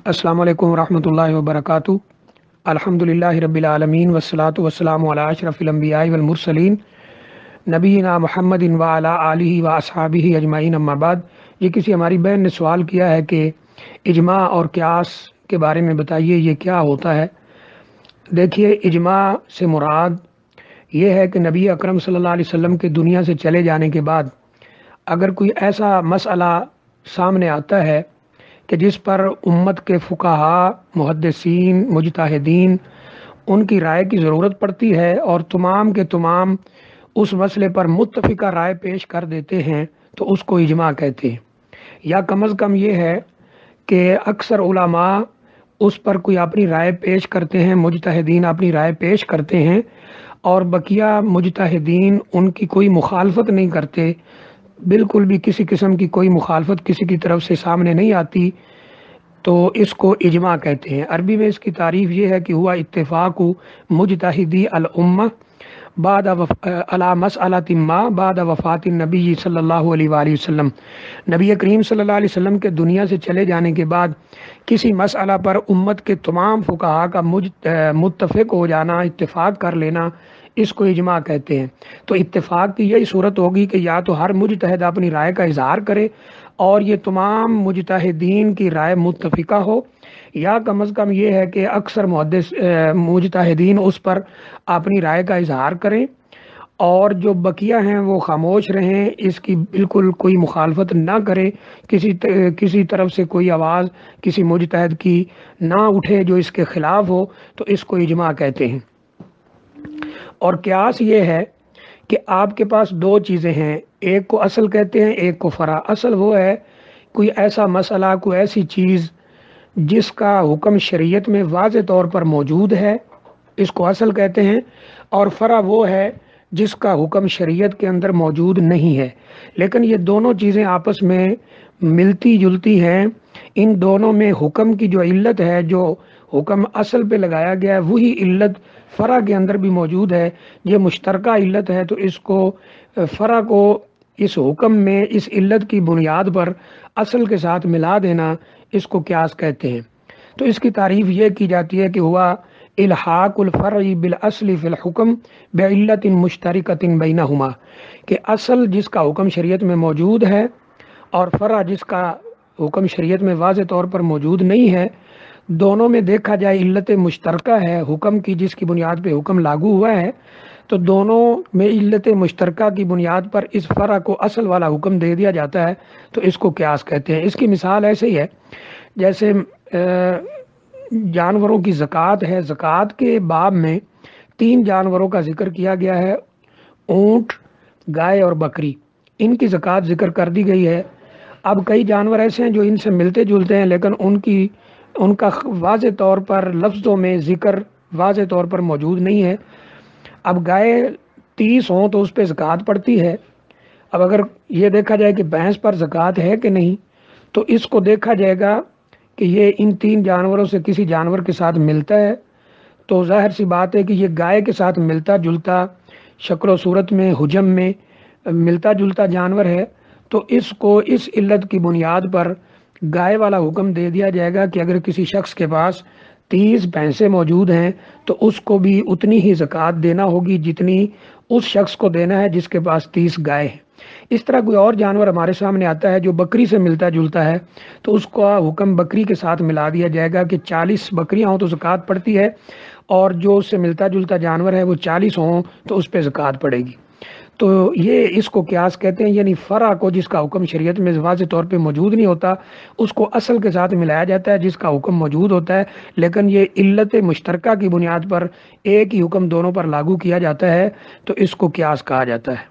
السلام علیکم ورحمۃ اللہ وبرکاتہ۔ الحمدللہ رب العالمین والصلاة والسلام علی اشرف الانبیاء والمرسلین نبینا محمد وعلی آلہ واصحابہ اجمعین، اما بعد۔ یہ کسی ہماری بہن نے سوال کیا ہے کہ اجماع اور قیاس کے بارے میں بتائیے یہ کیا ہوتا ہے۔ دیکھیے، اجماع سے مراد یہ ہے کہ نبی اکرم صلی اللہ علیہ وسلم کے دنیا سے چلے جانے کے بعد اگر کوئی ایسا مسئلہ سامنے آتا ہے کہ جس پر امت کے فقہاء، محدثین، مجتہدین ان کی رائے کی ضرورت پڑتی ہے اور تمام کے تمام اس مسئلے پر متفقہ رائے پیش کر دیتے ہیں تو اس کو اجماع کہتے ہیں۔ یا کم از کم یہ ہے کہ اکثر علماء اس پر کوئی اپنی رائے پیش کرتے ہیں، مجتہدین اپنی رائے پیش کرتے ہیں اور بقیہ مجتہدین ان کی کوئی مخالفت نہیں کرتے، بالکل بھی کسی قسم کی کوئی مخالفت کسی کی طرف سے سامنے نہیں آتی، تو اس کو اجماع کہتے ہیں۔ عربی میں اس کی تعریف یہ ہے کہ ہوا اتفاق مجتہدی الامہ بعد علی مسئلۃ ما بعد وفات النبی صلی اللہ علیہ وآلہ وسلم۔ نبی کریم صلی اللہ علیہ وسلم کے دنیا سے چلے جانے کے بعد کسی مسئلہ پر امت کے تمام فقہاء کا متفق ہو جانا، اتفاق کر لینا، اس کو اجماع کہتے ہیں۔ تو اتفاق کی یہی صورت ہوگی کہ یا تو ہر مجتہد اپنی رائے کا اظہار کرے اور یہ تمام مجتہدین کی رائے متفقہ ہو، یا کم از کم یہ ہے کہ اکثر مجتہدین اس پر اپنی رائے کا اظہار کریں اور جو بقیہ ہیں وہ خاموش رہیں، اس کی بالکل کوئی مخالفت نہ کرے، کسی طرف سے کوئی آواز کسی مجتہد کی نہ اٹھے جو اس کے خلاف ہو، تو اس کو اجماع کہتے ہیں۔ اور قیاس یہ ہے کہ آپ کے پاس دو چیزیں ہیں، ایک کو اصل کہتے ہیں، ایک کو فرع۔ اصل وہ ہے کوئی ایسا مسئلہ، کوئی ایسی چیز جس کا حکم شریعت میں واضح طور پر موجود ہے، اس کو اصل کہتے ہیں، اور فرع وہ ہے جس کا حکم شریعت کے اندر موجود نہیں ہے، لیکن یہ دونوں چیزیں آپس میں ملتی جلتی ہیں۔ ان دونوں میں حکم کی جو علت ہے، جو حکم اصل پہ لگایا گیا ہے، وہی علت فرع کے اندر بھی موجود ہے۔ یہ مشترکہ علت ہے، تو اس کو فرع کو اس حکم میں اس علت کی بنیاد پر اصل کے ساتھ ملا دینا، اس کو قیاس کہتے ہیں۔ تو اس کی تعریف یہ کی جاتی ہے کہ ہوا الحاق الفرع بالاصل فی الحکم بعلت مشترکۃ بینہما، کہ اصل جس کا حکم شریعت میں موجود ہے اور فرع جس کا حکم شریعت میں واضح طور پر موجود نہیں ہے، دونوں میں دیکھا جائے علت مشترکہ ہے حکم کی، جس کی بنیاد پہ حکم لاگو ہوا ہے، تو دونوں میں علت مشترکہ کی بنیاد پر اس فرع کو اصل والا حکم دے دیا جاتا ہے، تو اس کو قیاس کہتے ہیں۔ اس کی مثال ایسے ہی ہے جیسے جانوروں کی زکوٰۃ ہے۔ زکوٰۃ کے باب میں 3 جانوروں کا ذکر کیا گیا ہے، اونٹ، گائے اور بکری، ان کی زکوٰۃ ذکر کر دی گئی ہے۔ اب کئی جانور ایسے ہیں جو ان سے ملتے جلتے ہیں لیکن ان کا واضح طور پر لفظوں میں ذکر واضح طور پر موجود نہیں ہے۔ اب گائے 30 ہوں تو اس پہ زکوٰۃ پڑتی ہے۔ اب اگر یہ دیکھا جائے کہ بھینس پر زکوٰۃ ہے کہ نہیں، تو اس کو دیکھا جائے گا کہ یہ ان 3 جانوروں سے کسی جانور کے ساتھ ملتا ہے، تو ظاہر سی بات ہے کہ یہ گائے کے ساتھ ملتا جلتا شکل و صورت میں، حجم میں ملتا جلتا جانور ہے، تو اس کو اس علت کی بنیاد پر گائے والا حکم دے دیا جائے گا کہ اگر کسی شخص کے پاس 30 بھینسیں موجود ہیں تو اس کو بھی اتنی ہی زکوٰۃ دینا ہوگی جتنی اس شخص کو دینا ہے جس کے پاس 30 گائے ہیں۔ اس طرح کوئی اور جانور ہمارے سامنے آتا ہے جو بکری سے ملتا جلتا ہے، تو اس کا حکم بکری کے ساتھ ملا دیا جائے گا کہ 40 بکریاں ہوں تو زکوٰۃ پڑتی ہے، اور جو اس سے ملتا جلتا جانور ہے وہ 40 ہوں تو اس پہ زکوٰۃ پڑے گی۔ تو یہ اس کو قیاس کہتے ہیں، یعنی فرع کو جس کا حکم شریعت میں واضح طور پہ موجود نہیں ہوتا، اس کو اصل کے ساتھ ملایا جاتا ہے جس کا حکم موجود ہوتا ہے، لیکن یہ علت مشترکہ کی بنیاد پر ایک ہی حکم دونوں پر لاگو کیا جاتا ہے، تو اس کو قیاس کہا جاتا ہے۔